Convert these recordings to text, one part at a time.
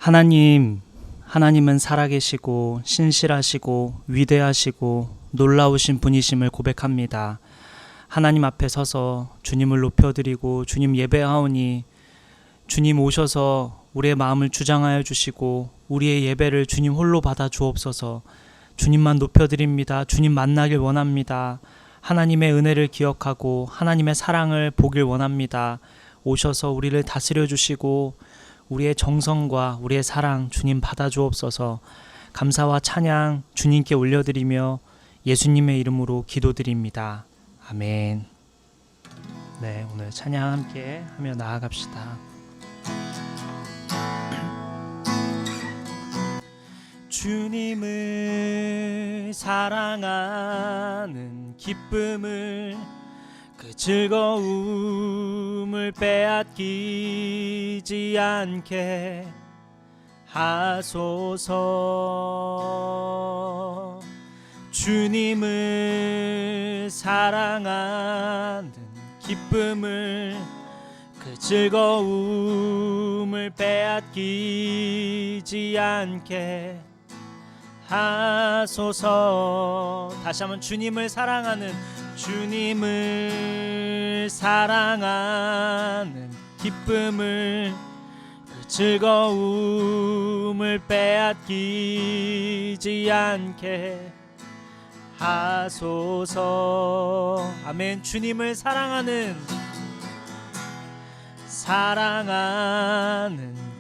하나님은 살아계시고 신실하시고 위대하시고 놀라우신 분이심을 고백합니다. 하나님 앞에 서서 주님을 높여드리고 주님 예배하오니 주님 오셔서 우리의 마음을 주장하여 주시고 우리의 예배를 주님 홀로 받아 주옵소서. 주님만 높여드립니다. 주님 만나길 원합니다. 하나님의 은혜를 기억하고 하나님의 사랑을 보길 원합니다. 오셔서 우리를 다스려 주시고 우리의 정성과 우리의 사랑 주님 받아 주옵소서. 감사와 찬양 주님께 올려드리며 예수님의 이름으로 기도드립니다. 아멘. 네, 오늘 찬양 함께 하며 나아갑시다. 주님을 사랑하는 기쁨을 그 즐거움을 빼앗기지 않게 하소서. 주님을 사랑하는 기쁨을 그 즐거움을 빼앗기지 않게 하소서. 다시 한번 주님을 사랑하는 기쁨을 그 즐거움을 빼앗기지 않게 하소서. 아멘. 주님을 사랑하는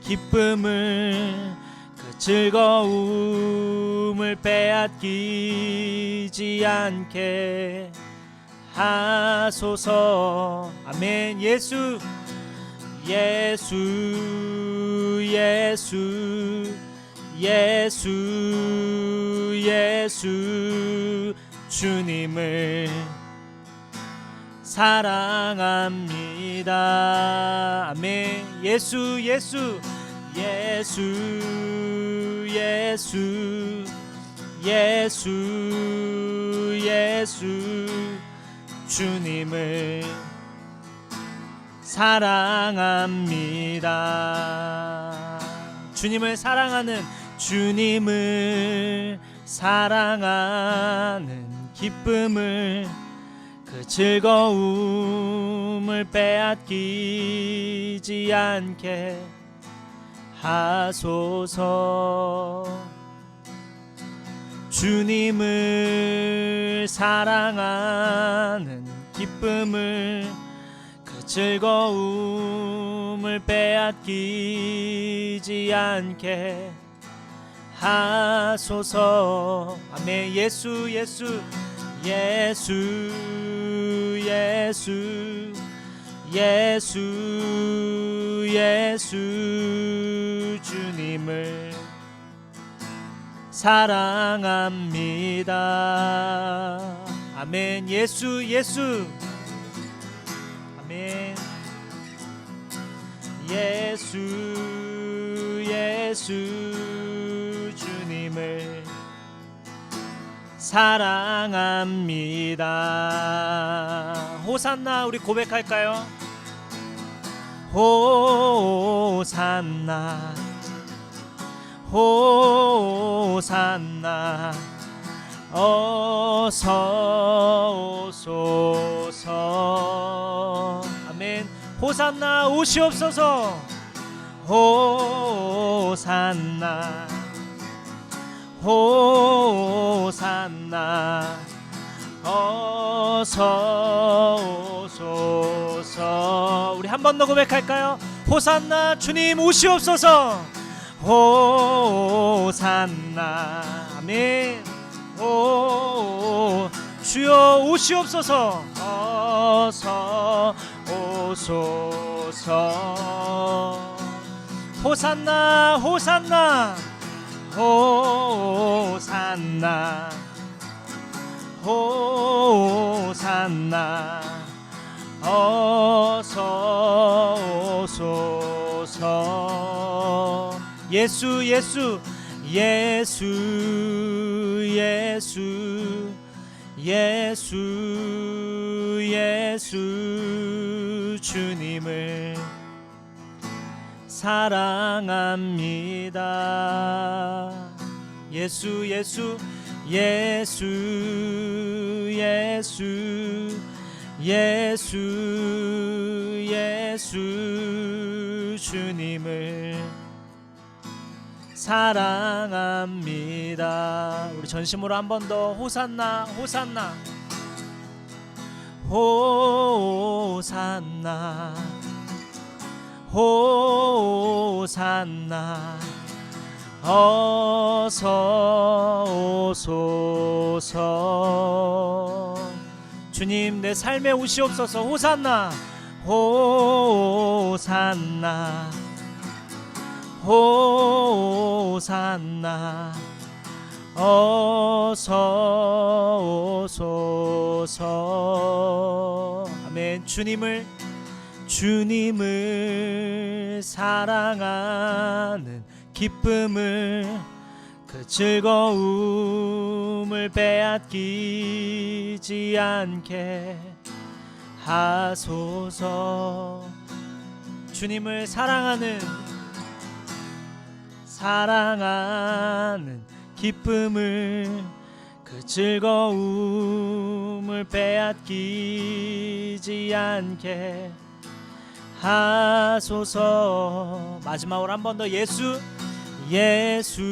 기쁨을 그 즐거움을 빼앗기지 않게 하소서. 아멘. 예수 주님을 사랑합니다. 아멘. 예수 주님을 사랑합니다. 주님을 사랑하는 기쁨을 그 즐거움을 빼앗기지 않게 하소서. 주님을 사랑하는 기쁨을 그 즐거움을 빼앗기지 않게 하소서. 아멘. 예수 주님을 사랑합니다. 아멘. 예수 아멘. 예수 주님을 사랑합니다. 호산나 우리 고백할까요? 호산나 어서 오소서. 아멘. 호산나 오시옵소서. 호산나 어서 오소서. 우리 한 번 더 고백할까요? 호산나 주님 오시옵소서. 호산나. 아멘. 주여 오시옵소서. 어서 오소서. 호산나 어서 오소서. 예수 주님을 사랑합니다. 예수 예수 예수 예수 예수 예수 주님을 사랑합니다. 우리 전심으로 한 번 더 호산나 호산나 호산나 호산나 어서 오소서. 주님 내 삶에 오시옵소서. 호산나 호산나 호산나 어서 오소서. 아멘. 주님을 사랑하는 기쁨을 그 즐거움을 빼앗기지 않게 하소서. 주님을 사랑하는 기쁨을 그 즐거움을 빼앗기지 않게 하소서. 마지막으로 한 번 더 예수 예수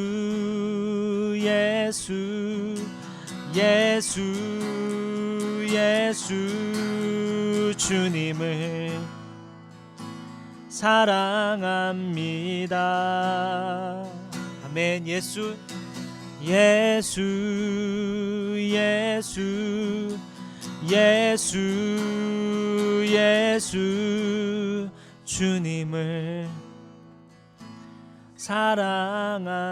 예수 예수 예수 주님을 사랑합니다. 아멘. 예수 예수 예수 예수 예수 주님을 사랑합니다.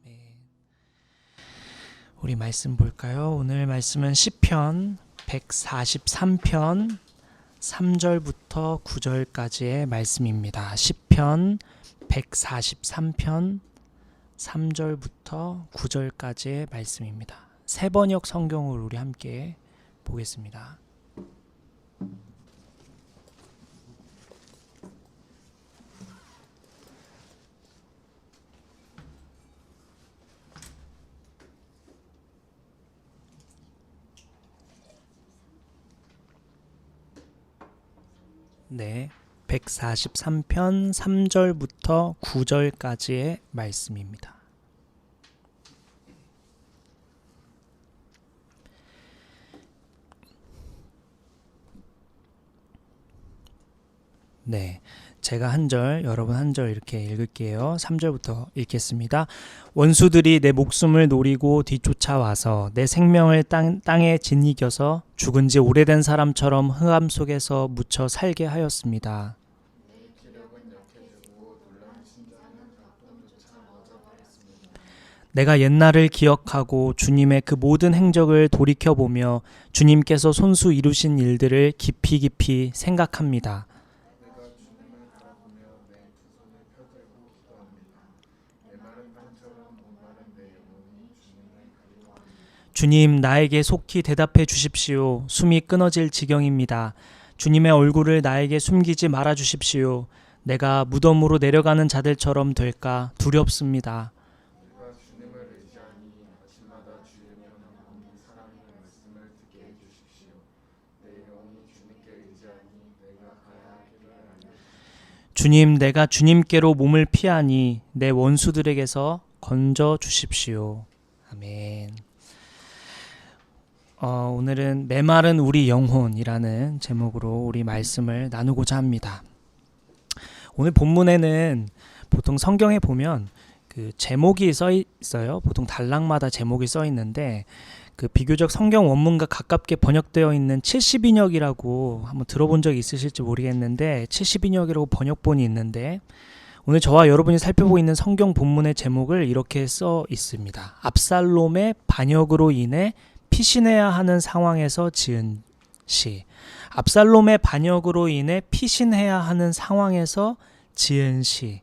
아멘. 우리 말씀 볼까요? 오늘 말씀은 시편 143편 3절부터 9절까지의 말씀입니다. 시편 143편 3절부터 9절까지의 말씀입니다. 세 번역 성경을 우리 함께 보겠습니다. 네, 143편 3절부터 9절까지의 말씀입니다. 네, 제가 한 절, 여러분 한 절 이렇게 읽을게요. 3절부터 읽겠습니다. 원수들이 내 목숨을 노리고 뒤쫓아와서 내 생명을 땅에 짓이겨서 죽은 지 오래된 사람처럼 흑암 속에서 묻혀 살게 하였습니다. 내가 옛날을 기억하고 주님의 그 모든 행적을 돌이켜보며 주님께서 손수 이루신 일들을 깊이 생각합니다. 주님, 나에게 속히 대답해 주십시오. 숨이 끊어질 지경입니다. 주님의 얼굴을 나에게 숨기지 말아 주십시오. 내가 무덤으로 내려가는 자들처럼 될까 두렵습니다. 주님, 내가 주님께로 몸을 피하니 내 원수들에게서 건져 주십시오. 아멘. 오늘은 메마른 우리 영혼이라는 제목으로 우리 말씀을 나누고자 합니다. 오늘 본문에는 보통 성경에 보면 그 제목이 써 있어요. 보통 단락마다 제목이 써 있는데 그 비교적 성경 원문과 가깝게 번역되어 있는 70인역이라고 한번 들어본 적이 있으실지 모르겠는데 70인역이라고 번역본이 있는데 오늘 저와 여러분이 살펴보고 있는 성경 본문의 제목을 이렇게 써 있습니다. 압살롬의 반역으로 인해 피신해야 하는 상황에서 지은 시. 압살롬의 반역으로 인해 피신해야 하는 상황에서 지은 시.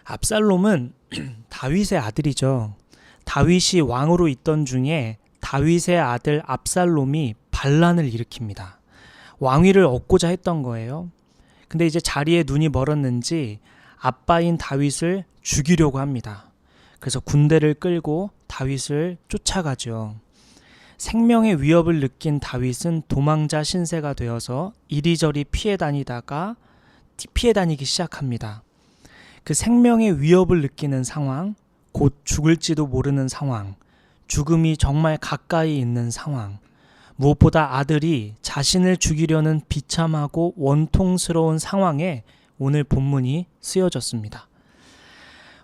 압살롬은 다윗의 아들이죠. 다윗이 왕으로 있던 중에 다윗의 아들 압살롬이 반란을 일으킵니다. 왕위를 얻고자 했던 거예요. 근데 이제 자리에 눈이 멀었는지 아빠인 다윗을 죽이려고 합니다. 그래서 군대를 끌고 다윗을 쫓아가죠. 생명의 위협을 느낀 다윗은 도망자 신세가 되어서 이리저리 피해 다니기 시작합니다. 그 생명의 위협을 느끼는 상황, 곧 죽을지도 모르는 상황, 죽음이 정말 가까이 있는 상황, 무엇보다 아들이 자신을 죽이려는 비참하고 원통스러운 상황에 오늘 본문이 쓰여졌습니다.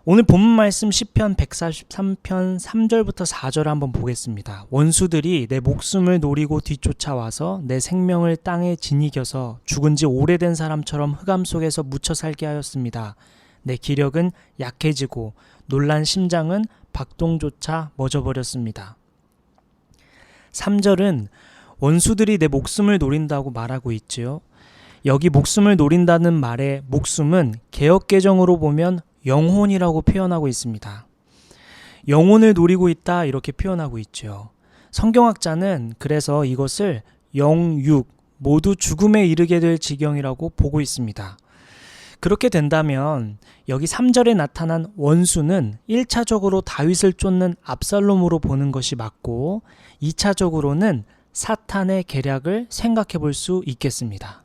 오늘 본문 말씀 시편 143편 3절부터 4절을 한번 보겠습니다. 원수들이 내 목숨을 노리고 뒤쫓아와서 내 생명을 땅에 지니겨서 죽은 지 오래된 사람처럼 흑암 속에서 묻혀 살게 하였습니다. 내 기력은 약해지고 놀란 심장은 박동조차 멎어버렸습니다. 3절은 원수들이 내 목숨을 노린다고 말하고 있지요. 여기 목숨을 노린다는 말의 목숨은 개역개정으로 보면 영혼이라고 표현하고 있습니다. 영혼을 노리고 있다 이렇게 표현하고 있죠. 성경학자는 그래서 이것을 영육 모두 죽음에 이르게 될 지경이라고 보고 있습니다. 그렇게 된다면 여기 3절에 나타난 원수는 1차적으로 다윗을 쫓는 압살롬으로 보는 것이 맞고 2차적으로는 사탄의 계략을 생각해 볼 수 있겠습니다.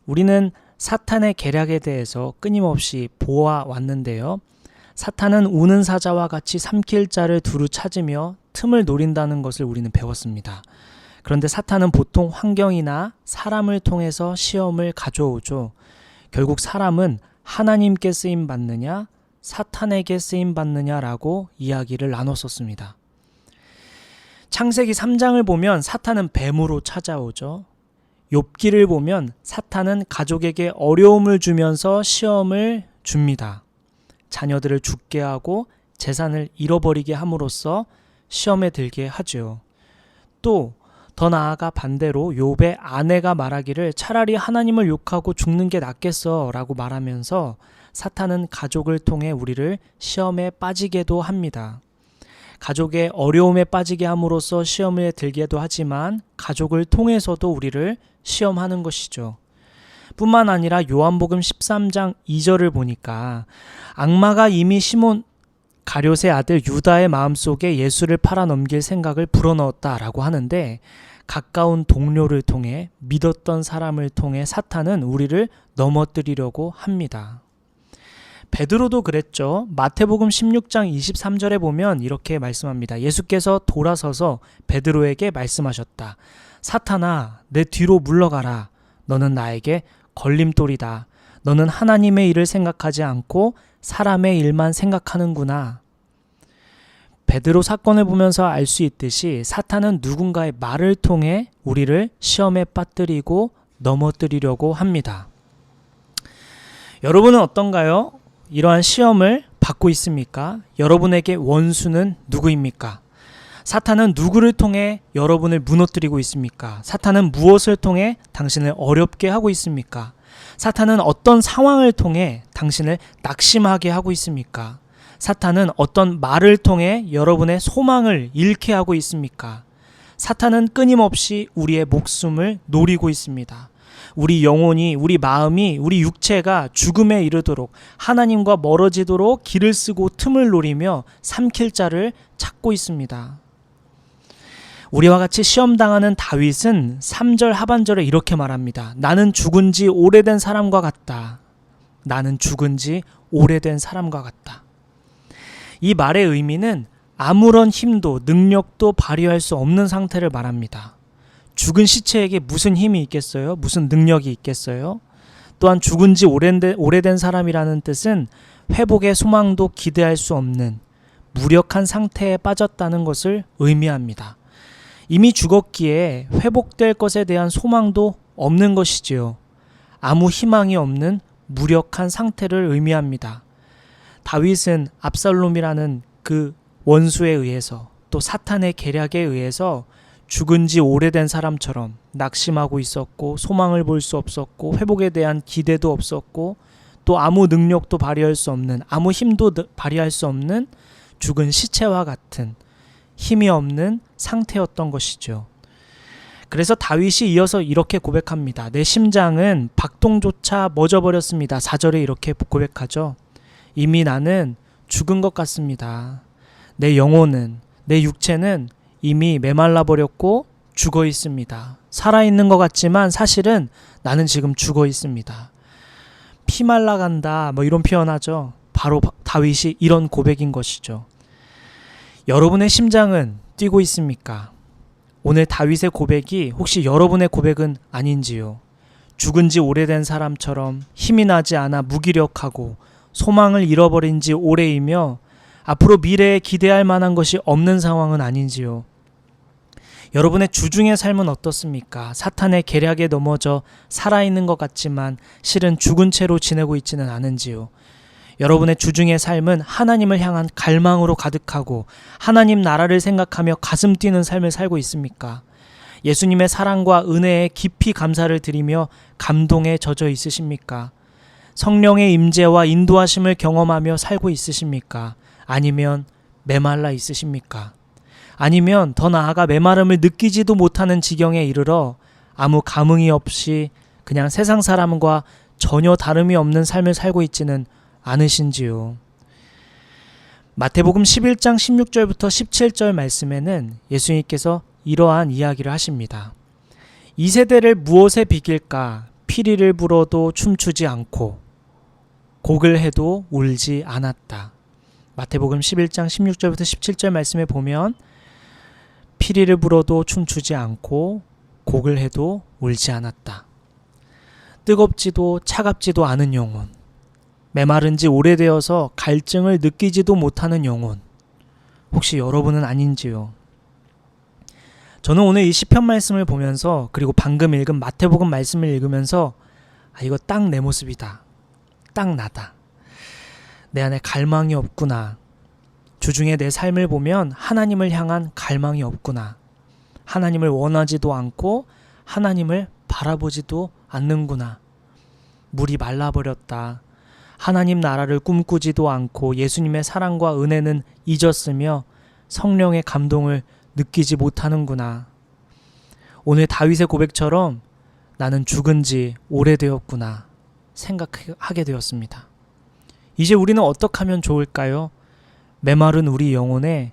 우리는 사탄의 계략에 대해서 끊임없이 보아왔는데요. 사탄은 우는 사자와 같이 삼킬 자를 두루 찾으며 틈을 노린다는 것을 우리는 배웠습니다. 그런데 사탄은 보통 환경이나 사람을 통해서 시험을 가져오죠. 결국 사람은 하나님께 쓰임받느냐 사탄에게 쓰임받느냐라고 이야기를 나눴었습니다. 창세기 3장을 보면 사탄은 뱀으로 찾아오죠. 욥기를 보면 사탄은 가족에게 어려움을 주면서 시험을 줍니다. 자녀들을 죽게 하고 재산을 잃어버리게 함으로써 시험에 들게 하죠. 또 더 나아가 반대로 욥의 아내가 말하기를 차라리 하나님을 욕하고 죽는 게 낫겠어 라고 말하면서 사탄은 가족을 통해 우리를 시험에 빠지게도 합니다. 가족의 어려움에 빠지게 함으로써 시험에 들게도 하지만 가족을 통해서도 우리를 시험하는 것이죠. 뿐만 아니라 요한복음 13장 2절을 보니까 악마가 이미 시몬 가룟의 아들 유다의 마음속에 예수를 팔아넘길 생각을 불어넣었다라고 하는데 가까운 동료를 통해 믿었던 사람을 통해 사탄은 우리를 넘어뜨리려고 합니다. 베드로도 그랬죠. 마태복음 16장 23절에 보면 이렇게 말씀합니다. 예수께서 돌아서서 베드로에게 말씀하셨다. 사탄아, 내 뒤로 물러가라. 너는 나에게 걸림돌이다. 너는 하나님의 일을 생각하지 않고 사람의 일만 생각하는구나. 베드로 사건을 보면서 알 수 있듯이 사탄은 누군가의 말을 통해 우리를 시험에 빠뜨리고 넘어뜨리려고 합니다. 여러분은 어떤가요? 이러한 시험을 받고 있습니까? 여러분에게 원수는 누구입니까? 사탄은 누구를 통해 여러분을 무너뜨리고 있습니까? 사탄은 무엇을 통해 당신을 어렵게 하고 있습니까? 사탄은 어떤 상황을 통해 당신을 낙심하게 하고 있습니까? 사탄은 어떤 말을 통해 여러분의 소망을 잃게 하고 있습니까? 사탄은 끊임없이 우리의 목숨을 노리고 있습니다. 우리 영혼이, 우리 마음이, 우리 육체가 죽음에 이르도록 하나님과 멀어지도록 길을 쓰고 틈을 노리며 삼킬 자를 찾고 있습니다. 우리와 같이 시험당하는 다윗은 3절 하반절에 이렇게 말합니다. 나는 죽은 지 오래된 사람과 같다. 나는 죽은 지 오래된 사람과 같다. 이 말의 의미는 아무런 힘도 능력도 발휘할 수 없는 상태를 말합니다. 죽은 시체에게 무슨 힘이 있겠어요? 무슨 능력이 있겠어요? 또한 죽은 지 오래된 사람이라는 뜻은 회복의 소망도 기대할 수 없는 무력한 상태에 빠졌다는 것을 의미합니다. 이미 죽었기에 회복될 것에 대한 소망도 없는 것이지요. 아무 희망이 없는 무력한 상태를 의미합니다. 다윗은 압살롬이라는 그 원수에 의해서 또 사탄의 계략에 의해서 죽은 지 오래된 사람처럼 낙심하고 있었고 소망을 볼 수 없었고 회복에 대한 기대도 없었고 또 아무 능력도 발휘할 수 없는 아무 힘도 발휘할 수 없는 죽은 시체와 같은 힘이 없는 상태였던 것이죠. 그래서 다윗이 이어서 이렇게 고백합니다. 내 심장은 박동조차 멎어버렸습니다. 4절에 이렇게 고백하죠. 이미 나는 죽은 것 같습니다. 내 영혼은, 내 육체는 이미 메말라 버렸고 죽어 있습니다. 살아있는 것 같지만 사실은 나는 지금 죽어 있습니다. 피 말라간다, 이런 표현하죠. 바로 다윗이 이런 고백인 것이죠. 여러분의 심장은 뛰고 있습니까? 오늘 다윗의 고백이 혹시 여러분의 고백은 아닌지요? 죽은 지 오래된 사람처럼 힘이 나지 않아 무기력하고 소망을 잃어버린 지 오래이며 앞으로 미래에 기대할 만한 것이 없는 상황은 아닌지요? 여러분의 주중의 삶은 어떻습니까? 사탄의 계략에 넘어져 살아있는 것 같지만 실은 죽은 채로 지내고 있지는 않은지요? 여러분의 주중의 삶은 하나님을 향한 갈망으로 가득하고 하나님 나라를 생각하며 가슴 뛰는 삶을 살고 있습니까? 예수님의 사랑과 은혜에 깊이 감사를 드리며 감동에 젖어 있으십니까? 성령의 임재와 인도하심을 경험하며 살고 있으십니까? 아니면 메말라 있으십니까? 아니면 더 나아가 메마름을 느끼지도 못하는 지경에 이르러 아무 감흥이 없이 그냥 세상 사람과 전혀 다름이 없는 삶을 살고 있지는 않으신지요? 마태복음 11장 16절부터 17절 말씀에는 예수님께서 이러한 이야기를 하십니다. 이 세대를 무엇에 비길까? 피리를 불어도 춤추지 않고 곡을 해도 울지 않았다. 마태복음 11장 16절부터 17절 말씀에 보면 피리를 불어도 춤추지 않고 곡을 해도 울지 않았다. 뜨겁지도 차갑지도 않은 영혼, 메마른 지 오래되어서 갈증을 느끼지도 못하는 영혼, 혹시 여러분은 아닌지요? 저는 오늘 이 시편 말씀을 보면서 그리고 방금 읽은 마태복음 말씀을 읽으면서 이거 딱 내 모습이다. 딱 나다. 내 안에 갈망이 없구나. 주중에 내 삶을 보면 하나님을 향한 갈망이 없구나. 하나님을 원하지도 않고 하나님을 바라보지도 않는구나. 물이 말라버렸다. 하나님 나라를 꿈꾸지도 않고 예수님의 사랑과 은혜는 잊었으며 성령의 감동을 느끼지 못하는구나. 오늘 다윗의 고백처럼 나는 죽은 지 오래되었구나 생각하게 되었습니다. 이제 우리는 어떻게 하면 좋을까요? 메마른 우리 영혼에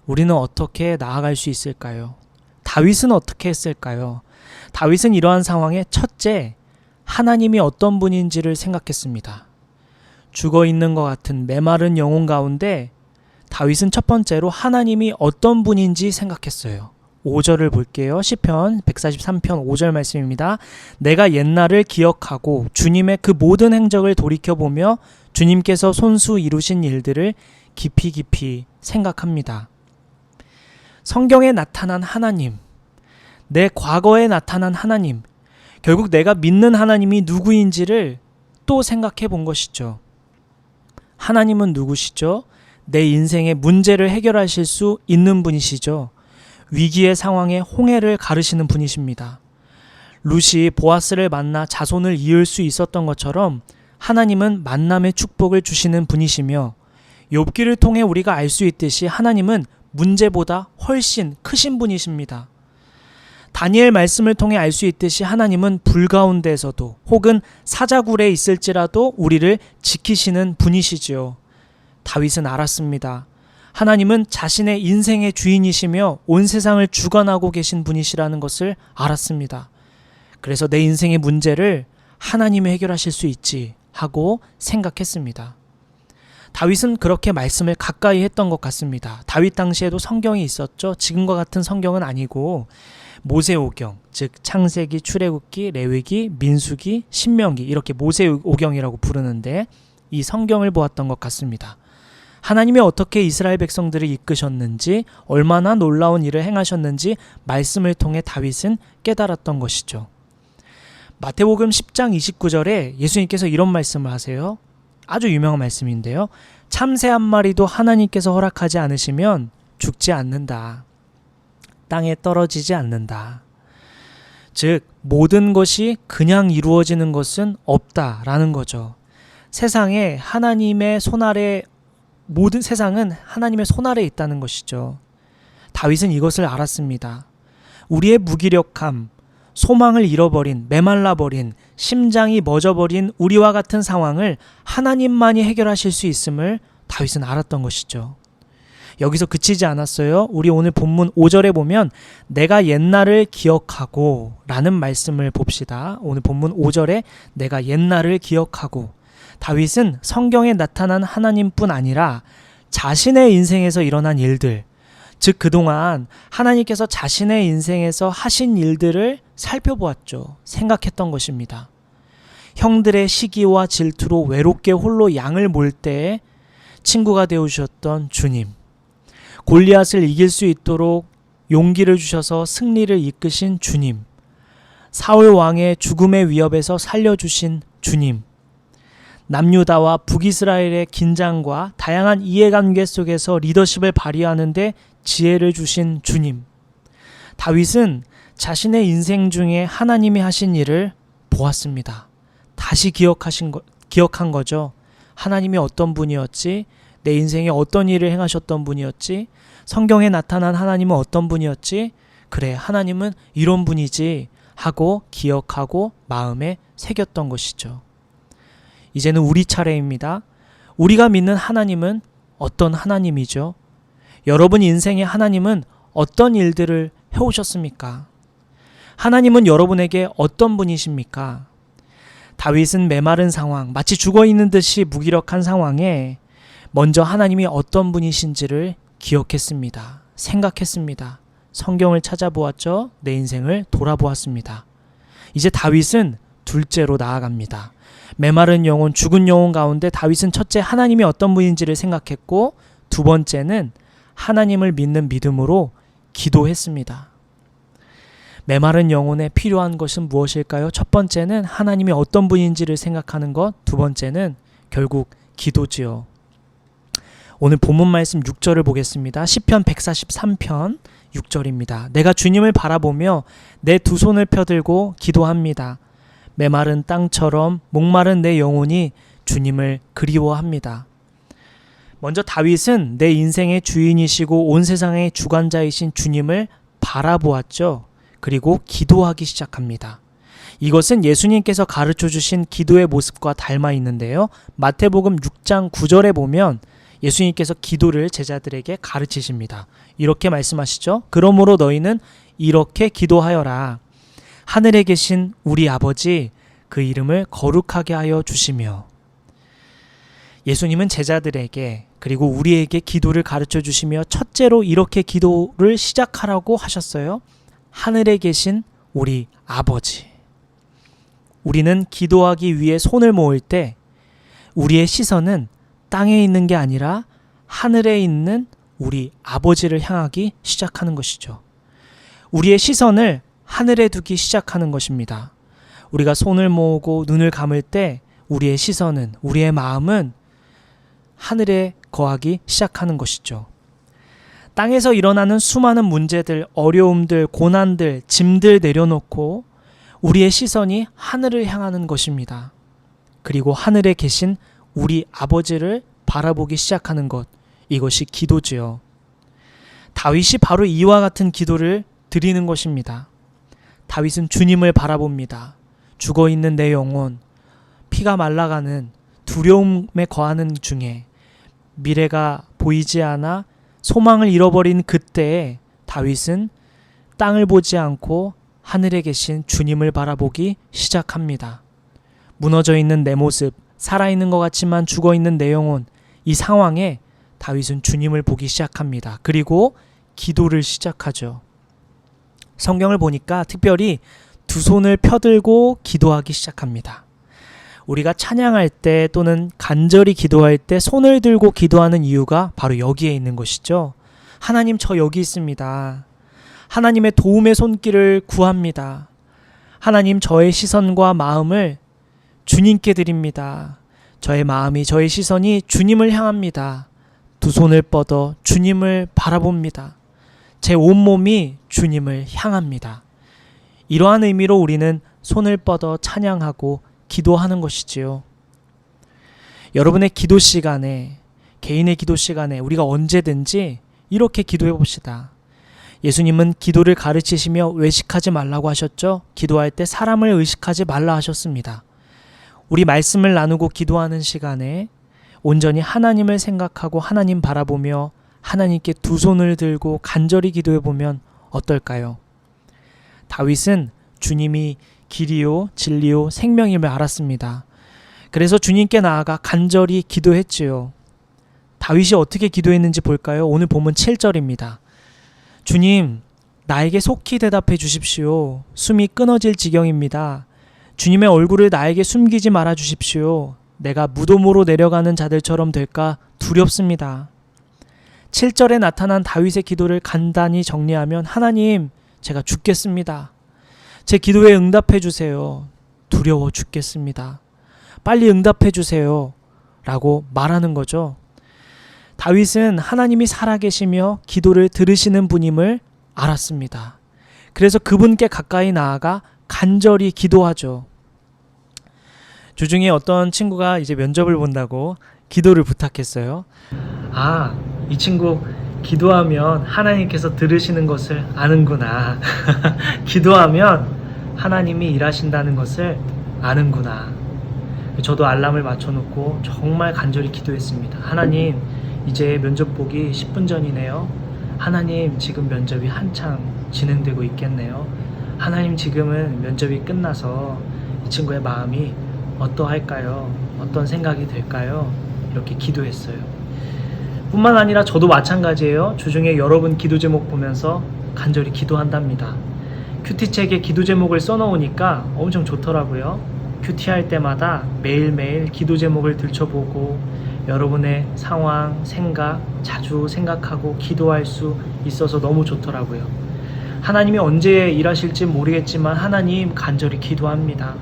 우리는 어떻게 나아갈 수 있을까요? 다윗은 어떻게 했을까요? 다윗은 이러한 상황에 첫째, 하나님이 어떤 분인지를 생각했습니다. 죽어있는 것 같은 메마른 영혼 가운데 다윗은 첫 번째로 하나님이 어떤 분인지 생각했어요. 5절을 볼게요. 시편 143편 5절 말씀입니다. 내가 옛날을 기억하고 주님의 그 모든 행적을 돌이켜보며 주님께서 손수 이루신 일들을 깊이 깊이 생각합니다. 성경에 나타난 하나님, 내 과거에 나타난 하나님, 결국 내가 믿는 하나님이 누구인지를 또 생각해 본 것이죠. 하나님은 누구시죠? 내 인생의 문제를 해결하실 수 있는 분이시죠. 위기의 상황에 홍해를 가르시는 분이십니다. 룻이 보아스를 만나 자손을 이을 수 있었던 것처럼 하나님은 만남의 축복을 주시는 분이시며 욥기를 통해 우리가 알 수 있듯이 하나님은 문제보다 훨씬 크신 분이십니다. 다니엘 말씀을 통해 알 수 있듯이 하나님은 불 가운데에서도 혹은 사자굴에 있을지라도 우리를 지키시는 분이시지요. 다윗은 알았습니다. 하나님은 자신의 인생의 주인이시며 온 세상을 주관하고 계신 분이시라는 것을 알았습니다. 그래서 내 인생의 문제를 하나님이 해결하실 수 있지 하고 생각했습니다. 다윗은 그렇게 말씀을 가까이 했던 것 같습니다. 다윗 당시에도 성경이 있었죠. 지금과 같은 성경은 아니고 모세오경, 즉 창세기, 출애굽기, 레위기, 민수기, 신명기 이렇게 모세오경이라고 부르는데 이 성경을 보았던 것 같습니다. 하나님이 어떻게 이스라엘 백성들을 이끄셨는지, 얼마나 놀라운 일을 행하셨는지 말씀을 통해 다윗은 깨달았던 것이죠. 마태복음 10장 29절에 예수님께서 이런 말씀을 하세요. 아주 유명한 말씀인데요. 참새 한 마리도 하나님께서 허락하지 않으시면 죽지 않는다. 땅에 떨어지지 않는다. 즉 모든 것이 그냥 이루어지는 것은 없다라는 거죠. 세상에 하나님의 손아래, 모든 세상은 하나님의 손아래에 있다는 것이죠. 다윗은 이것을 알았습니다. 우리의 무기력함, 소망을 잃어버린, 메말라버린, 심장이 멎어버린 우리와 같은 상황을 하나님만이 해결하실 수 있음을 다윗은 알았던 것이죠. 여기서 그치지 않았어요. 우리 오늘 본문 5절에 보면 내가 옛날을 기억하고 라는 말씀을 봅시다. 오늘 본문 5절에 내가 옛날을 기억하고, 다윗은 성경에 나타난 하나님뿐 아니라 자신의 인생에서 일어난 일들, 즉 그동안 하나님께서 자신의 인생에서 하신 일들을 살펴보았죠. 생각했던 것입니다. 형들의 시기와 질투로 외롭게 홀로 양을 몰 때에 친구가 되어주셨던 주님, 골리앗을 이길 수 있도록 용기를 주셔서 승리를 이끄신 주님, 사울 왕의 죽음의 위협에서 살려주신 주님, 남유다와 북이스라엘의 긴장과 다양한 이해관계 속에서 리더십을 발휘하는 데 지혜를 주신 주님. 다윗은 자신의 인생 중에 하나님이 하신 일을 보았습니다. 다시 기억한 거죠. 하나님이 어떤 분이었지? 내 인생에 어떤 일을 행하셨던 분이었지? 성경에 나타난 하나님은 어떤 분이었지? 그래, 하나님은 이런 분이지 하고 기억하고 마음에 새겼던 것이죠. 이제는 우리 차례입니다. 우리가 믿는 하나님은 어떤 하나님이죠? 여러분 인생의 하나님은 어떤 일들을 해오셨습니까? 하나님은 여러분에게 어떤 분이십니까? 다윗은 메마른 상황, 마치 죽어있는 듯이 무기력한 상황에 먼저 하나님이 어떤 분이신지를 기억했습니다. 생각했습니다. 성경을 찾아보았죠. 내 인생을 돌아보았습니다. 이제 다윗은 둘째로 나아갑니다. 메마른 영혼, 죽은 영혼 가운데 다윗은 첫째 하나님이 어떤 분인지를 생각했고, 두 번째는 하나님을 믿는 믿음으로 기도했습니다. 메마른 영혼에 필요한 것은 무엇일까요? 첫 번째는 하나님이 어떤 분인지를 생각하는 것, 두 번째는 결국 기도지요. 오늘 본문 말씀 6절을 보겠습니다. 시편 143편 6절입니다. 내가 주님을 바라보며 내 두 손을 펴들고 기도합니다. 메마른 땅처럼 목마른 내 영혼이 주님을 그리워합니다. 먼저 다윗은 내 인생의 주인이시고 온 세상의 주관자이신 주님을 바라보았죠. 그리고 기도하기 시작합니다. 이것은 예수님께서 가르쳐 주신 기도의 모습과 닮아 있는데요. 마태복음 6장 9절에 보면 예수님께서 기도를 제자들에게 가르치십니다. 이렇게 말씀하시죠. 그러므로 너희는 이렇게 기도하여라. 하늘에 계신 우리 아버지, 그 이름을 거룩하게 하여 주시며. 예수님은 제자들에게 그리고 우리에게 기도를 가르쳐 주시며 첫째로 이렇게 기도를 시작하라고 하셨어요. 하늘에 계신 우리 아버지. 우리는 기도하기 위해 손을 모을 때 우리의 시선은 땅에 있는 게 아니라 하늘에 있는 우리 아버지를 향하기 시작하는 것이죠. 우리의 시선을 하늘에 두기 시작하는 것입니다. 우리가 손을 모으고 눈을 감을 때 우리의 시선은, 우리의 마음은 하늘에 거하기 시작하는 것이죠. 땅에서 일어나는 수많은 문제들, 어려움들, 고난들, 짐들 내려놓고 우리의 시선이 하늘을 향하는 것입니다. 그리고 하늘에 계신 우리 아버지를 바라보기 시작하는 것, 이것이 기도지요. 다윗이 바로 이와 같은 기도를 드리는 것입니다. 다윗은 주님을 바라봅니다. 죽어있는 내 영혼, 피가 말라가는 두려움에 거하는 중에 미래가 보이지 않아 소망을 잃어버린 그때에 다윗은 땅을 보지 않고 하늘에 계신 주님을 바라보기 시작합니다. 무너져 있는 내 모습, 살아있는 것 같지만 죽어있는 내 영혼, 이 상황에 다윗은 주님을 보기 시작합니다. 그리고 기도를 시작하죠. 성경을 보니까 특별히 두 손을 펴들고 기도하기 시작합니다. 우리가 찬양할 때 또는 간절히 기도할 때 손을 들고 기도하는 이유가 바로 여기에 있는 것이죠. 하나님, 저 여기 있습니다. 하나님의 도움의 손길을 구합니다. 하나님, 저의 시선과 마음을 주님께 드립니다. 저의 마음이, 저의 시선이 주님을 향합니다. 두 손을 뻗어 주님을 바라봅니다. 제 온몸이 주님을 향합니다. 이러한 의미로 우리는 손을 뻗어 찬양하고 기도하는 것이지요. 여러분의 기도 시간에, 개인의 기도 시간에 우리가 언제든지 이렇게 기도해 봅시다. 예수님은 기도를 가르치시며 외식하지 말라고 하셨죠. 기도할 때 사람을 의식하지 말라 하셨습니다. 우리 말씀을 나누고 기도하는 시간에 온전히 하나님을 생각하고 하나님 바라보며 하나님께 두 손을 들고 간절히 기도해 보면 어떨까요? 다윗은 주님이 길이요 진리요 생명임을 알았습니다. 그래서 주님께 나아가 간절히 기도했지요. 다윗이 어떻게 기도했는지 볼까요? 오늘 본문 7절입니다. 주님, 나에게 속히 대답해 주십시오. 숨이 끊어질 지경입니다. 주님의 얼굴을 나에게 숨기지 말아 주십시오. 내가 무덤으로 내려가는 자들처럼 될까 두렵습니다. 7절에 나타난 다윗의 기도를 간단히 정리하면 하나님, 제가 죽겠습니다. 제 기도에 응답해 주세요. 두려워 죽겠습니다. 빨리 응답해 주세요. 라고 말하는 거죠. 다윗은 하나님이 살아계시며 기도를 들으시는 분임을 알았습니다. 그래서 그분께 가까이 나아가 간절히 기도하죠. 주중에 어떤 친구가 이제 면접을 본다고 기도를 부탁했어요. 이 친구 기도하면 하나님께서 들으시는 것을 아는구나. 기도하면 하나님이 일하신다는 것을 아는구나. 저도 알람을 맞춰놓고 정말 간절히 기도했습니다. 하나님, 이제 면접 보기 10분 전이네요. 하나님, 지금 면접이 한창 진행되고 있겠네요. 하나님, 지금은 면접이 끝나서 이 친구의 마음이 어떠할까요? 어떤 생각이 들까요? 이렇게 기도했어요. 뿐만 아니라 저도 마찬가지예요. 주중에 여러분 기도 제목 보면서 간절히 기도한답니다. 큐티책에 기도 제목을 써놓으니까 엄청 좋더라고요. 큐티할 때마다 매일매일 기도 제목을 들춰보고 여러분의 상황, 생각 자주 생각하고 기도할 수 있어서 너무 좋더라고요. 하나님이 언제 일하실지 모르겠지만 하나님 간절히 기도합니다.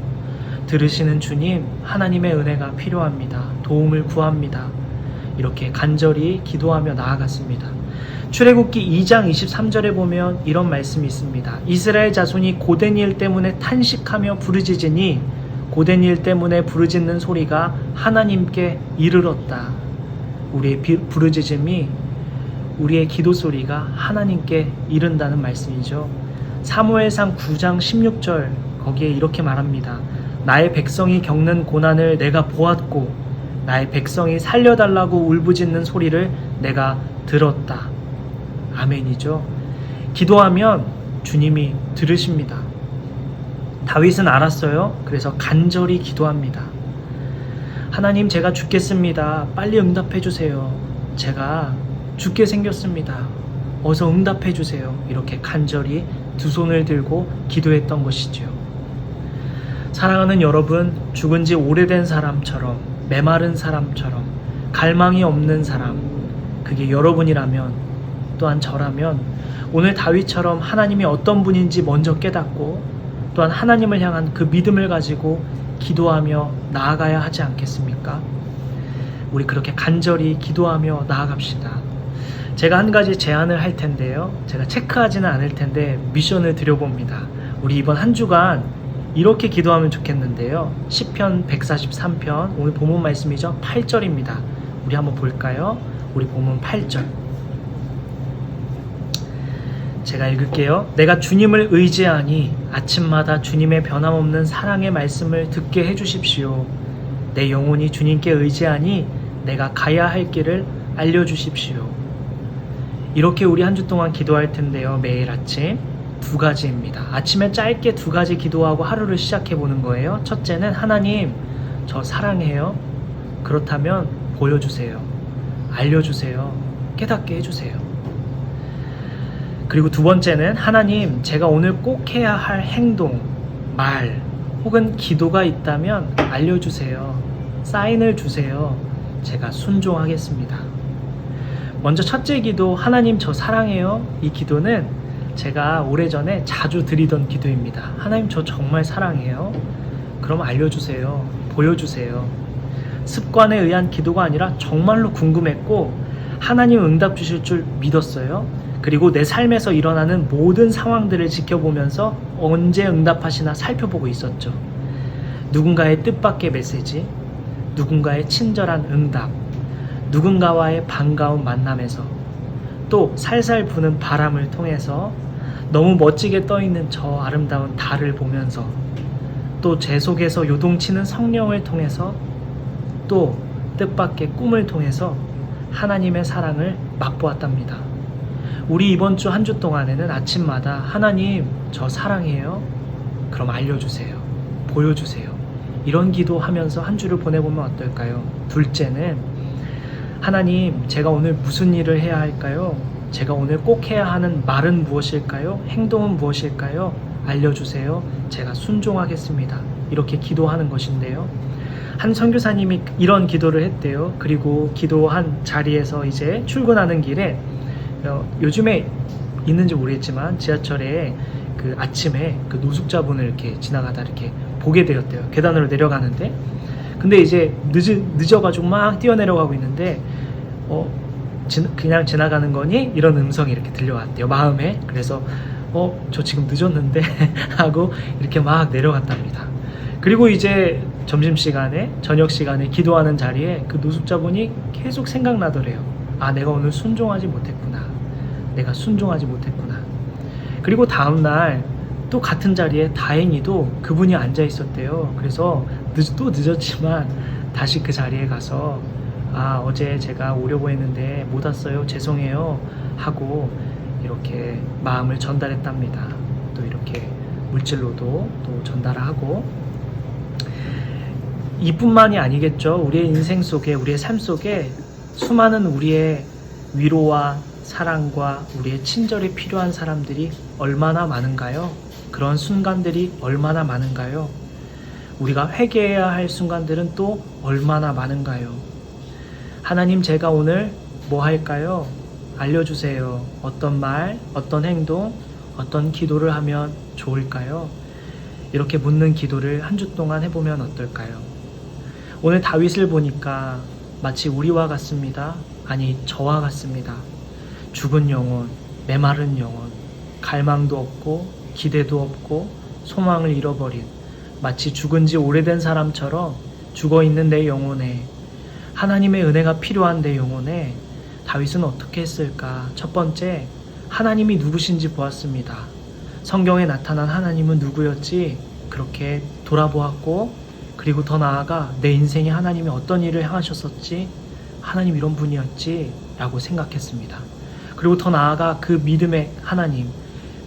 들으시는 주님, 하나님의 은혜가 필요합니다. 도움을 구합니다. 이렇게 간절히 기도하며 나아갔습니다. 출애굽기 2장 23절에 보면 이런 말씀이 있습니다. 이스라엘 자손이 고된 일 때문에 탄식하며 부르짖으니 고된 일 때문에 부르짖는 소리가 하나님께 이르렀다. 우리의 부르짖음이, 우리의 기도 소리가 하나님께 이른다는 말씀이죠. 사무엘상 9장 16절 거기에 이렇게 말합니다. 나의 백성이 겪는 고난을 내가 보았고 나의 백성이 살려달라고 울부짖는 소리를 내가 들었다. 아멘이죠. 기도하면 주님이 들으십니다. 다윗은 알았어요. 그래서 간절히 기도합니다. 하나님, 제가 죽겠습니다. 빨리 응답해 주세요. 제가 죽게 생겼습니다. 어서 응답해 주세요. 이렇게 간절히 두 손을 들고 기도했던 것이지요. 사랑하는 여러분, 죽은 지 오래된 사람처럼, 메마른 사람처럼, 갈망이 없는 사람, 그게 여러분이라면, 또한 저라면 오늘 다윗처럼 하나님이 어떤 분인지 먼저 깨닫고 또한 하나님을 향한 그 믿음을 가지고 기도하며 나아가야 하지 않겠습니까? 우리 그렇게 간절히 기도하며 나아갑시다. 제가 한 가지 제안을 할 텐데요. 제가 체크하지는 않을 텐데 미션을 드려봅니다. 우리 이번 한 주간 이렇게 기도하면 좋겠는데요. 시편 143편, 오늘 본문 말씀이죠. 8절입니다. 우리 한번 볼까요? 우리 본문 8절. 제가 읽을게요. 내가 주님을 의지하니 아침마다 주님의 변함없는 사랑의 말씀을 듣게 해주십시오. 내 영혼이 주님께 의지하니 내가 가야 할 길을 알려주십시오. 이렇게 우리 한 주 동안 기도할 텐데요. 매일 아침 두 가지입니다. 아침에 짧게 두 가지 기도하고 하루를 시작해 보는 거예요. 첫째는 하나님, 저 사랑해요. 그렇다면 보여주세요. 알려주세요. 깨닫게 해주세요. 그리고 두 번째는 하나님, 제가 오늘 꼭 해야 할 행동, 말 혹은 기도가 있다면 알려주세요. 사인을 주세요. 제가 순종하겠습니다. 먼저 첫째 기도, 하나님 저 사랑해요. 이 기도는 제가 오래전에 자주 드리던 기도입니다. 하나님 저 정말 사랑해요. 그럼 알려주세요. 보여주세요. 습관에 의한 기도가 아니라 정말로 궁금했고 하나님 응답 주실 줄 믿었어요. 그리고 내 삶에서 일어나는 모든 상황들을 지켜보면서 언제 응답하시나 살펴보고 있었죠. 누군가의 뜻밖의 메시지, 누군가의 친절한 응답, 누군가와의 반가운 만남에서, 또 살살 부는 바람을 통해서 너무 멋지게 떠있는 저 아름다운 달을 보면서 또 제 속에서 요동치는 성령을 통해서 또 뜻밖의 꿈을 통해서 하나님의 사랑을 맛보았답니다. 우리 이번 주 한 주 동안에는 아침마다 하나님 저 사랑해요. 그럼 알려주세요. 보여주세요. 이런 기도하면서 한 주를 보내보면 어떨까요? 둘째는 하나님 제가 오늘 무슨 일을 해야 할까요? 제가 오늘 꼭 해야 하는 말은 무엇일까요? 행동은 무엇일까요? 알려주세요. 제가 순종하겠습니다. 이렇게 기도하는 것인데요. 한 선교사님이 이런 기도를 했대요. 그리고 기도한 자리에서 이제 출근하는 길에 요즘에 있는지 모르겠지만 지하철에 그 아침에 그 노숙자분을 이렇게 지나가다 이렇게 보게 되었대요. 계단으로 내려가는데 근데 이제 늦어가지고 막 뛰어내려가고 있는데 그냥 지나가는 거니? 이런 음성이 이렇게 들려왔대요. 마음에. 그래서 저 지금 늦었는데 하고 이렇게 막 내려갔답니다. 그리고 이제 점심시간에 저녁시간에 기도하는 자리에 그 노숙자분이 계속 생각나더래요. 아 내가 오늘 순종하지 못했구나. 내가 순종하지 못했구나. 그리고 다음날 또 같은 자리에 다행히도 그분이 앉아 있었대요. 그래서 또 늦었지만 다시 그 자리에 가서 어제 제가 오려고 했는데 못 왔어요. 죄송해요. 하고 이렇게 마음을 전달했답니다. 또 이렇게 물질로도 또 전달하고 이뿐만이 아니겠죠. 우리의 인생 속에 우리의 삶 속에 수많은 우리의 위로와 사랑과 우리의 친절이 필요한 사람들이 얼마나 많은가요? 그런 순간들이 얼마나 많은가요? 우리가 회개해야 할 순간들은 또 얼마나 많은가요? 하나님 제가 오늘 뭐 할까요? 알려주세요. 어떤 말, 어떤 행동, 어떤 기도를 하면 좋을까요? 이렇게 묻는 기도를 한 주 동안 해보면 어떨까요? 오늘 다윗을 보니까 마치 우리와 같습니다. 아니 저와 같습니다. 죽은 영혼, 메마른 영혼, 갈망도 없고 기대도 없고 소망을 잃어버린 마치 죽은 지 오래된 사람처럼 죽어있는 내 영혼에 하나님의 은혜가 필요한 내 영혼에 다윗은 어떻게 했을까? 첫 번째, 하나님이 누구신지 보았습니다. 성경에 나타난 하나님은 누구였지? 그렇게 돌아보았고 그리고 더 나아가 내 인생에 하나님이 어떤 일을 행하셨었지? 하나님 이런 분이었지? 라고 생각했습니다. 그리고 더 나아가 그 믿음의 하나님,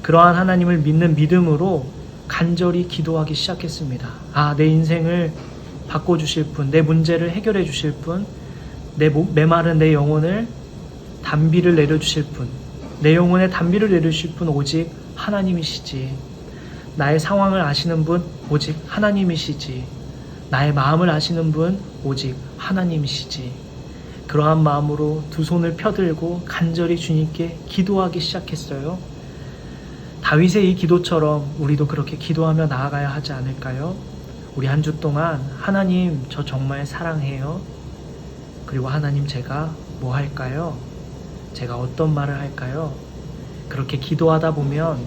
그러한 하나님을 믿는 믿음으로 간절히 기도하기 시작했습니다. 내 인생을 바꿔주실 분, 내 문제를 해결해 주실 분, 내 메마른 내 영혼을 단비를 내려주실 분, 내 영혼에 단비를 내려주실 분 오직 하나님이시지. 나의 상황을 아시는 분 오직 하나님이시지. 나의 마음을 아시는 분 오직 하나님이시지. 그러한 마음으로 두 손을 펴들고 간절히 주님께 기도하기 시작했어요. 다윗의 이 기도처럼 우리도 그렇게 기도하며 나아가야 하지 않을까요? 우리 한 주 동안 하나님 저 정말 사랑해요. 그리고 하나님 제가 뭐 할까요? 제가 어떤 말을 할까요? 그렇게 기도하다 보면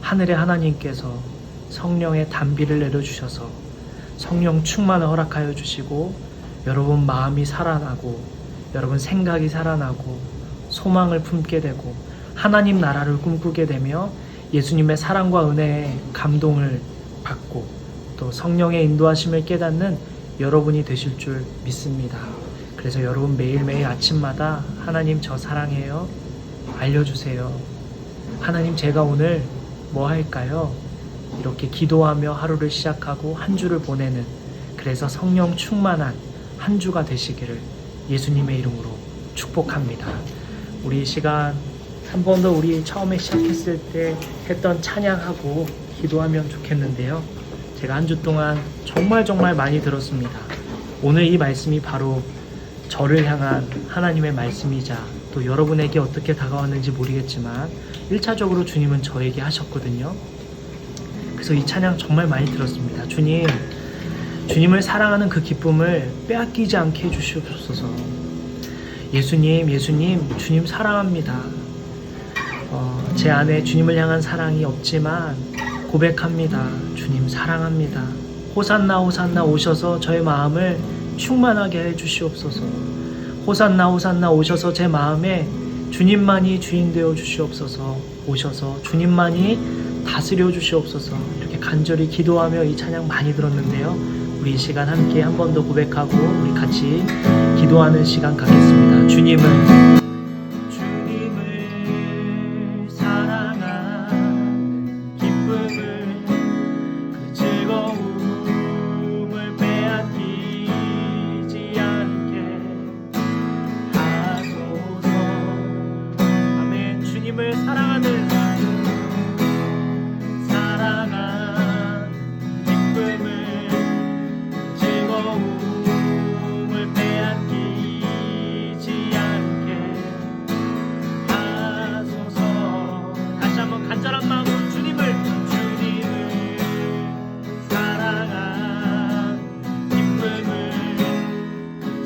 하늘의 하나님께서 성령의 단비를 내려주셔서 성령 충만을 허락하여 주시고 여러분 마음이 살아나고 여러분 생각이 살아나고 소망을 품게 되고 하나님 나라를 꿈꾸게 되며 예수님의 사랑과 은혜에 감동을 받고 또 성령의 인도하심을 깨닫는 여러분이 되실 줄 믿습니다. 그래서 여러분 매일매일 아침마다 하나님 저 사랑해요. 알려주세요. 하나님 제가 오늘 뭐 할까요? 이렇게 기도하며 하루를 시작하고 한 주를 보내는 그래서 성령 충만한 한 주가 되시기를 예수님의 이름으로 축복합니다. 우리 시간 한 번 더 우리 처음에 시작했을 때 했던 찬양하고 기도하면 좋겠는데요. 제가 한 주 동안 정말 많이 들었습니다. 오늘 이 말씀이 바로 저를 향한 하나님의 말씀이자 또 여러분에게 어떻게 다가왔는지 모르겠지만 1차적으로 주님은 저에게 하셨거든요. 그래서 이 찬양 정말 많이 들었습니다. 주님을 사랑하는 그 기쁨을 빼앗기지 않게 해주시옵소서. 예수님, 주님 사랑합니다. 제 안에 주님을 향한 사랑이 없지만 고백합니다. 주님 사랑합니다. 호산나 오셔서 저의 마음을 충만하게 해주시옵소서. 호산나 오셔서 제 마음에 주님만이 주인 되어 주시옵소서. 오셔서 주님만이 다스려 주시옵소서. 이렇게 간절히 기도하며 이 찬양 많이 들었는데요. 우리 이 시간 함께 한 번 더 고백하고 우리 같이 기도하는 시간 갖겠습니다. 주님을 사랑한 기쁨을 그 즐거움을 빼앗기지 않게 하소서. 아멘. 주님을 사랑하는 기쁨을 즐거움을 빼앗기지 않게 하소서. 다시 한번 간절한 마음으로 주님을 사랑한 기쁨을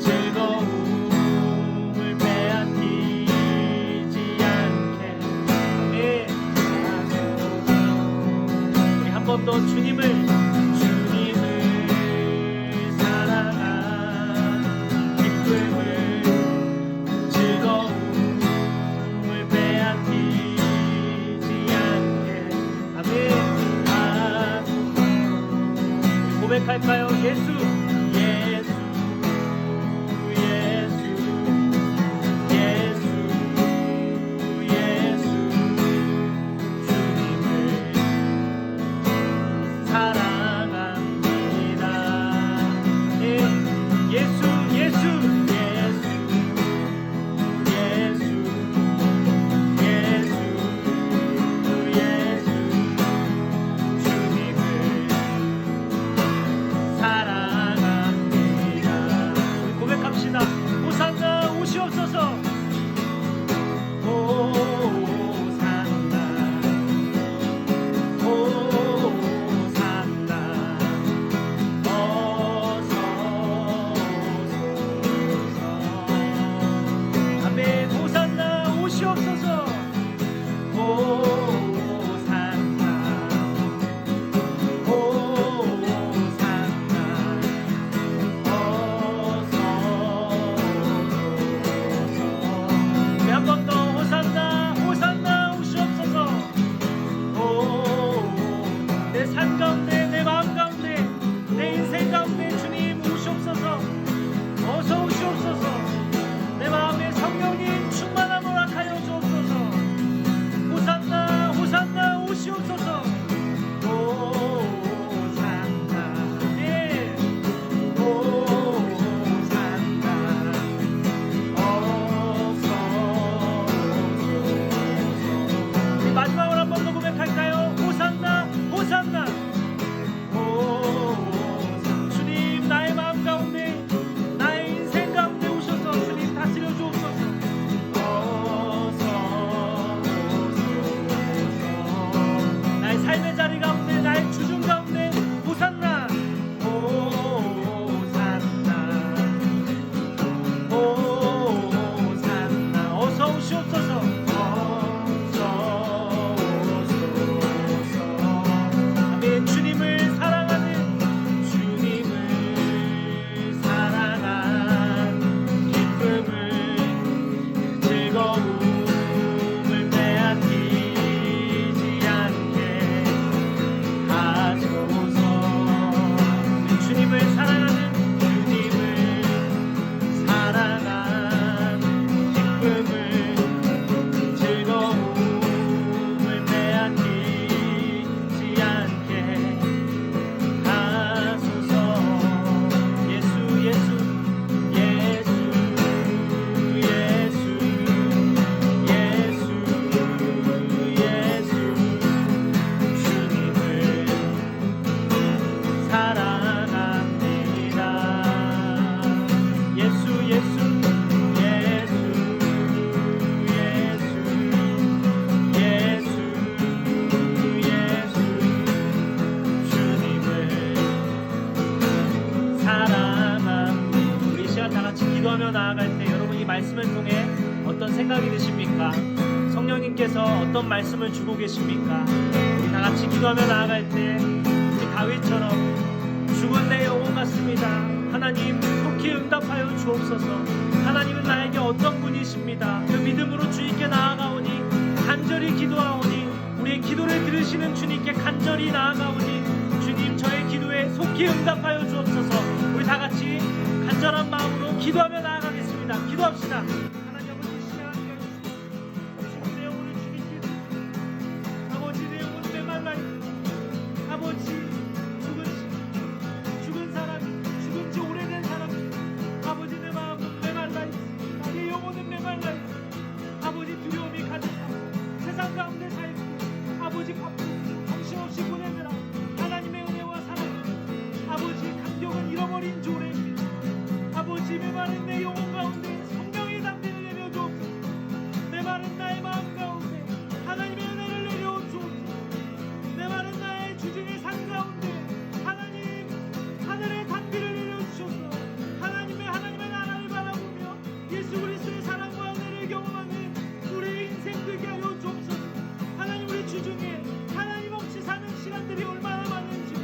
즐거움을 빼앗기지 않게 하소서. 우리 한 번 더 주님을 사랑한 기쁨을 즐거움을 빼앗기지 않게 아멘 하소서. 고백할까요? 예수 예수 예수 예수 예수 주님을 사랑합니다. 예, 예수 예수 예수 예수 예수 예수 주님을 사랑합니다. 우리 고백합시다. 호산나 오시옵소서. 호산나 호산나 어서 오소서. 아멘. 호산나 오시옵소서. 호산나 호산나 어서 오소서. 우리 한 번 더 호산나 호산나 오시옵소서. 내 삶 가운데 내 마음 가운데 내 인생 가운데 주님 오시옵소서. 어서 오시옵소서. 내 마음에 성령님 충만함을 허락하여 주옵소서. 호산나 호산나 오시옵소서. 호산나 예 호산나 어서 오소서. 우리 마지막으로 한 번 더 고백할까요? 호산나 호산나 주님 나의 마음 가운데 나의 인생 가운데 오셔서 주님 다스려 주옵소서. 어서 오소서. 나의 삶의 자리 가운데 나의 주중 가운데 호산나 호산나 호산나 어서 오시옵소서. 어서 오소서. 아멘. 주님을 사랑하는 주님을 사랑한 기쁨을 즐거움을 빼앗기지 않게 하소서. 주님을 사랑하는 주님을 사랑한 기쁨을 즐거움을 빼앗기지 않게 하소서. 예수 예수 예수 예수 예수 예수 주님을 사랑합니다. 예수 예수 예수 예수 예수 예수 주님을 사랑합니다. 우리 이 시간 다 같이 기도하며 나아갈 때 여러분 이 말씀을 통해 어떤 생각이 드십니까? 성령님께서 어떤 말씀을 주고 계십니까? 우리 다 같이 기도하며 나아갈 때 우리 다윗처럼 죽은 내 영혼 같습니다. 하나님 속히 응답하여 주옵소서. 하나님은 나에게 어떤 분이십니다. 그 믿음으로 주님께 나아가오니 간절히 기도하오니 우리의 기도를 들으시는 주님께 간절히 나아가오니 주님 저의 기도에 속히 응답하여 주옵소서. 우리 다 같이 간절한 마음으로 기도하며 나아가겠습니다. 기도합시다. 하나님 아버지 시간하게 해주시고 내 영혼을 주님께 아버지 내 영혼 메말라 아버지 죽은 사람이 죽은 지 오래된 사람이 아버지 내 마음은 메말라 있습니다. 내 영혼은 메말라 있습니다. 아버지 두려움이 가득하고 세상 가운데 살고 아버지 바쁘고 정신없이 보내느라 하나님의 은혜와 사랑 아버지 감격은 잃어버린 조례입니다. 아버지 메마른 내 영혼 가운데 성령의 담대를 내려주옵소서. 메마른 나의 마음 가운데 하나님의 은혜를 내려주옵소서. 메마른 나의 주중의 삶 가운데 하나님 하늘의 단비를 내려주셔서 하나님의 나라를 바라보며 예수 그리스도의 사랑과 은혜를 경험하는 우리의 인생 되게 하여 주옵소서. 하나님 우리 주중에 하나님 없이 사는 시간들이 얼마나 많은지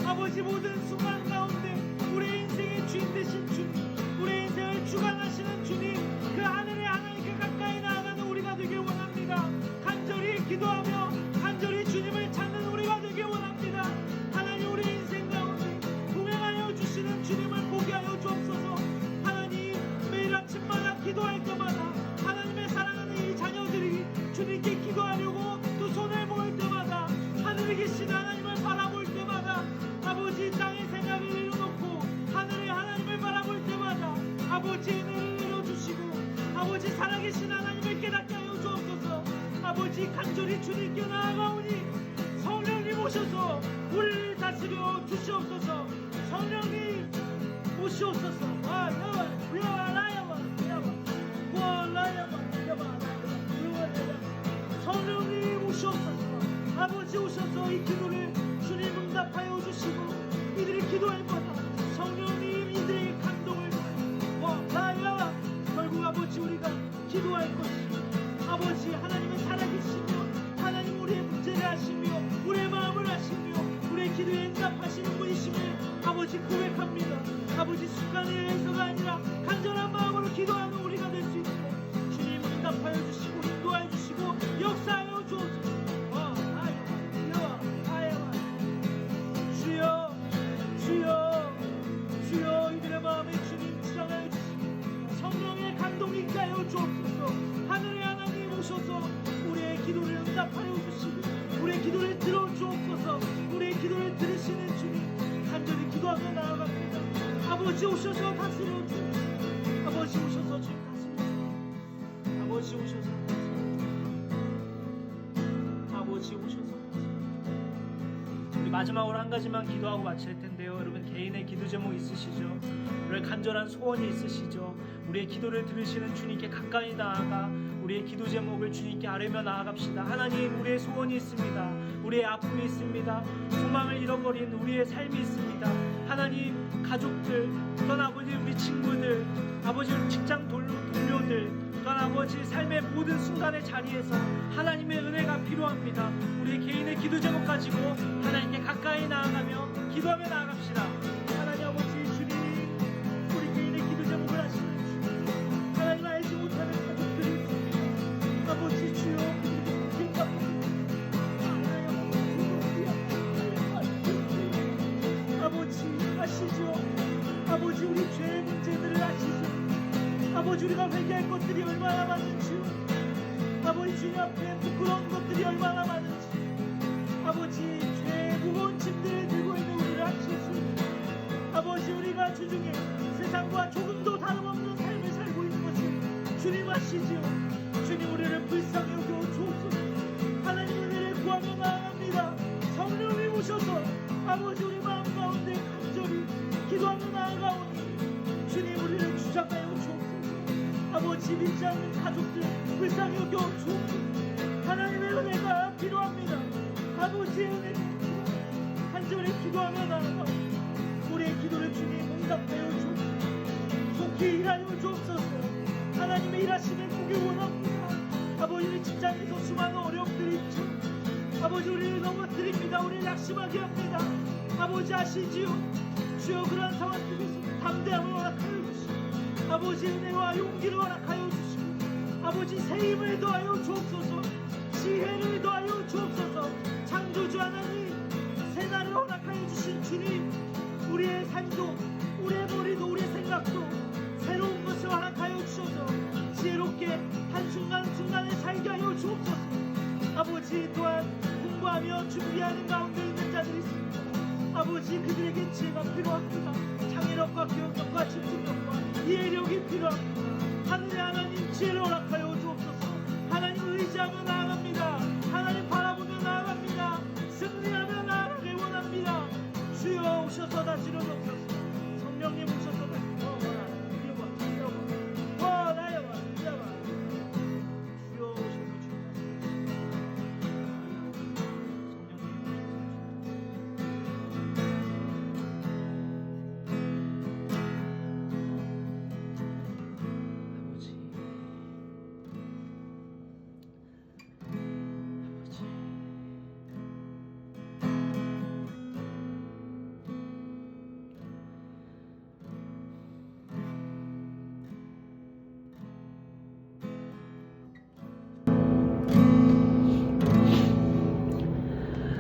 아버지 모든 순간 가운데 우리의 인생의 주인 되신 주님 우리의 인생을 주관하시는 주님 그 하늘의 하나님께 가까이 나아가는 우리가 되길 원합니다. 간절히 기도하며 간절히 주님을 찾는 우리가 되길 원합니다. 하나님 우리 인생 가운데 동행하여 주시는 주님을 보게 하여 주옵소서. 하나님 매일 아침마다 기도할 때마다 하나님의 사랑하는 이 자녀들이 주님께 기도하려고 또 손을 모을 때마다 하늘에 계신 하나님을 바라볼 때마다 아버지 땅의 생각을 내려놓고 하늘의 하나님을 바라볼 때마다 아버지 은혜를 내려주시고 아버지 살아계신 하나님을 깨닫게 하여 주옵소서. 아버지 간절히 주님께 나아가오니 성령님 오셔서 우리를 다스려 주시옵소서. 성령님 오시옵소서. 성령님 오시옵소서. 아버지 오셔서 이 기도를 주님 응답하여 주시고 이들이 기도할 거다 성령님 이들에게 감동을 나야 결국 아버지 우리가 기도할 것이 아버지 하나님은 살아계시며 하나님 우리의 문제를 아시며 우리의 마음을 아시며 우리의 기도에 응답하시는 분이심을 아버지 고백합니다. 아버지 순간에 의해서가 아니라 간절한 마음으로 기도하는 우리가 될 수 있도록 주님 응답하여 주시고 인도하여 주시고 역사하여 주옵소서. 주여 이들의 마음에 주님 지정하여 주시고 성령의 감동이 있게 하여 주옵소서. 하늘의 하나님 오셔서 우리의 기도를 응답하여 주시고 우리의 기도를 들어주옵소서. 우리의 기도를 들으시는 주님 간절히 기도하며 나아갑니다. 아버지 오셔서 다스려 주옵소서. 아버지 오셔서 주님 다스려 주옵소서. 아버지 오셔서 아버지 오셔서 우리 마지막으로 한 가지만 기도하고 마칠 텐데요. 여러분 개인의 기도 제목 있으시죠? 우리의 간절한 소원이 있으시죠? 우리의 기도를 들으시는 주님께 가까이 나아가 우리의 기도 제목을 주님께 아뢰며 나아갑시다. 하나님 우리의 소원이 있습니다. 우리의 아픔이 있습니다. 소망을 잃어버린 우리의 삶이 있습니다. 하나님 가족들 또는 아버지 우리 친구들 아버지 직장 동료들 또한 아버지 삶의 모든 순간의 자리에서 하나님의 은혜가 필요합니다. 우리 개인의 기도 제목 가지고 하나님께 가까이 나아가며 기도하며 나아갑시다. 하나님 아버지 주님 우리 개인의 기도 제목을 아시는 주님 하나님 알지 못하는 가족들이 있습니다. 아버지 주여 아버지 아시죠? 아버지 우리 죄의 문제들을 아시죠? 아버지 우리가 회개할 것들이 얼마나 많은지요. 아버지 주님 앞에 부끄러운 것들이 얼마나 많은지 아버지 죄의 무거운 짐들을 들고 있는 우리를 아시죠. 아버지 우리가 주중에 세상과 조금도 다름없는 삶을 살고 있는 것을 주님 아시죠. 주님 우리를 불쌍히 여겨 주옵소서. 하나님 은혜를 구하며 나아갑니다. 성령이 오셔서 아버지 우리 마음 가운데 간절히 기도하며 나아가오니 주님 우리를 주장하여 주옵소서. 아버지 믿지 않는 가족들 불쌍히 여겨 주옵소서. 하나님의 은혜가 필요합니다. 아버지의 은혜가 간절히 기도하며 나아가 우리의 기도를 주님 응답하여 주옵소서. 속히 일하여 주옵소서. 하나님의 일하심을 보기 원합니다. 아버지 우리 직장에서 수많은 어려움들이 있죠. 아버지 우리를 넘어뜨립니다. 우리를 낙심하게 합니다. 아버지 아시지요? 주여 그러한 상황 속에서 담대함을 허락하여 주시고 아버지 은혜와 용기를 허락하여 주시고 아버지 새 힘을 더하여 주옵소서. 지혜를 더하여 주옵소서. 창조주 하나님 새 날을 허락하여 주신 주님, 우리의 삶도 우리의 머리도 우리의 생각도 새로운 것을 허락하여 주셔서 지혜롭게 한순간순간에 살게 하여 주옵소서. 아버지 또한 공부하며 준비하는 가운데 있는 자들이 있습니다. 아버지 그들에게 지혜가 필요합니다. 창의력과 기억력과 집중력과 이해력이 필요합니다. 하늘의 하나님 지혜를 허락하여 주옵소서. 하나님 의지하며 나아갑니다. 하나님 바라보며 나아갑니다. 승리하며 나아가길 원합니다. 주여 오셔서 다스려 주옵소서. 성령님 오셔서 다스려 원하여 주여 오셔서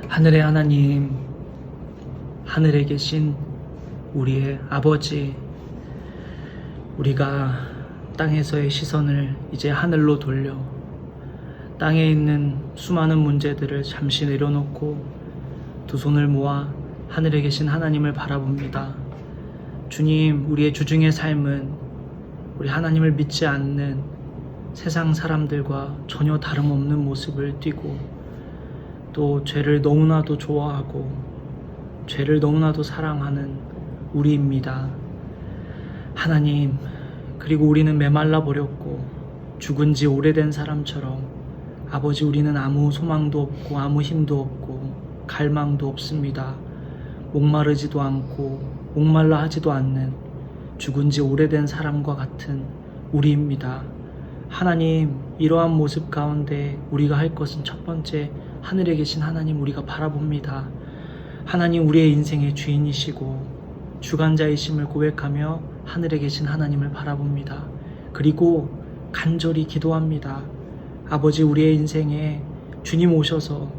하늘의 하나님, 하늘에 계신 우리의 아버지, 우리가 땅에서의 시선을 이제 하늘로 돌려 땅에 있는 수많은 문제들을 잠시 내려놓고 두 손을 모아 하늘에 계신 하나님을 바라봅니다. 주님, 우리의 주중의 삶은 우리 하나님을 믿지 않는 세상 사람들과 전혀 다름없는 모습을 띠고 또 죄를 너무나도 좋아하고 죄를 너무나도 사랑하는 우리입니다. 하나님, 그리고 우리는 메말라 버렸고 죽은 지 오래된 사람처럼 아버지, 우리는 아무 소망도 없고 아무 힘도 없고 갈망도 없습니다. 목마르지도 않고 목말라 하지도 않는 죽은 지 오래된 사람과 같은 우리입니다. 하나님, 이러한 모습 가운데 우리가 할 것은 첫 번째, 하늘에 계신 하나님 우리가 바라봅니다. 하나님, 우리의 인생의 주인이시고 주관자이심을 고백하며 하늘에 계신 하나님을 바라봅니다. 그리고 간절히 기도합니다. 아버지, 우리의 인생에 주님 오셔서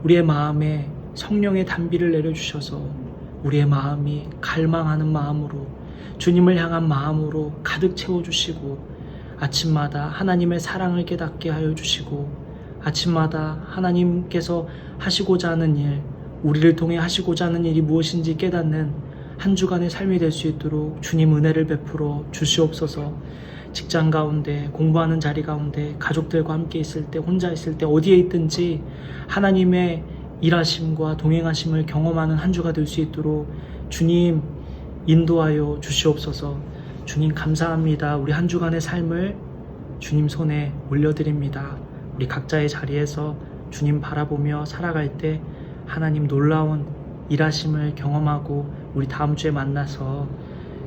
우리의 마음에 성령의 단비를 내려주셔서 우리의 마음이 갈망하는 마음으로, 주님을 향한 마음으로 가득 채워주시고 아침마다 하나님의 사랑을 깨닫게 하여 주시고 아침마다 하나님께서 하시고자 하는 일, 우리를 통해 하시고자 하는 일이 무엇인지 깨닫는 한 주간의 삶이 될 수 있도록 주님 은혜를 베풀어 주시옵소서. 직장 가운데, 공부하는 자리 가운데, 가족들과 함께 있을 때, 혼자 있을 때, 어디에 있든지 하나님의 일하심과 동행하심을 경험하는 한 주가 될 수 있도록 주님 인도하여 주시옵소서. 주님 감사합니다. 우리 한 주간의 삶을 주님 손에 올려드립니다. 우리 각자의 자리에서 주님 바라보며 살아갈 때 하나님 놀라운 일하심을 경험하고 우리 다음 주에 만나서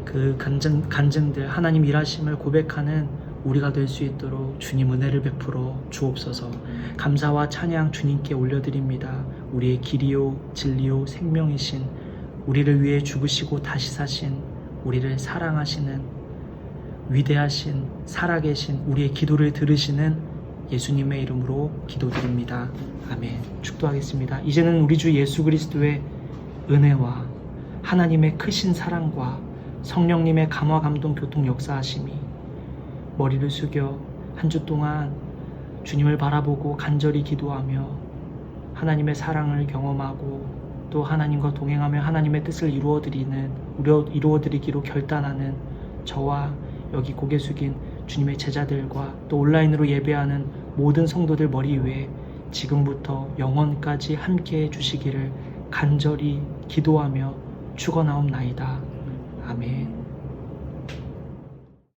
그 간증들, 하나님 일하심을 고백하는 우리가 될 수 있도록 주님 은혜를 베풀어 주옵소서. 감사와 찬양 주님께 올려드립니다. 우리의 길이요 진리요 생명이신, 우리를 위해 죽으시고 다시 사신, 우리를 사랑하시는 위대하신 살아계신 우리의 기도를 들으시는 예수님의 이름으로 기도드립니다. 아멘. 축도하겠습니다. 이제는 우리 주 예수 그리스도의 은혜와 하나님의 크신 사랑과 성령님의 감화 감동 교통 역사하심이 머리를 숙여 한 주 동안 주님을 바라보고 간절히 기도하며 하나님의 사랑을 경험하고 또 하나님과 동행하며 하나님의 뜻을 이루어드리기로 결단하는 저와 여기 고개 숙인 주님의 제자들과 또 온라인으로 예배하는 모든 성도들 머리 위에 지금부터 영원까지 함께해 주시기를 간절히 기도하며 축원하옵나이다. 아멘.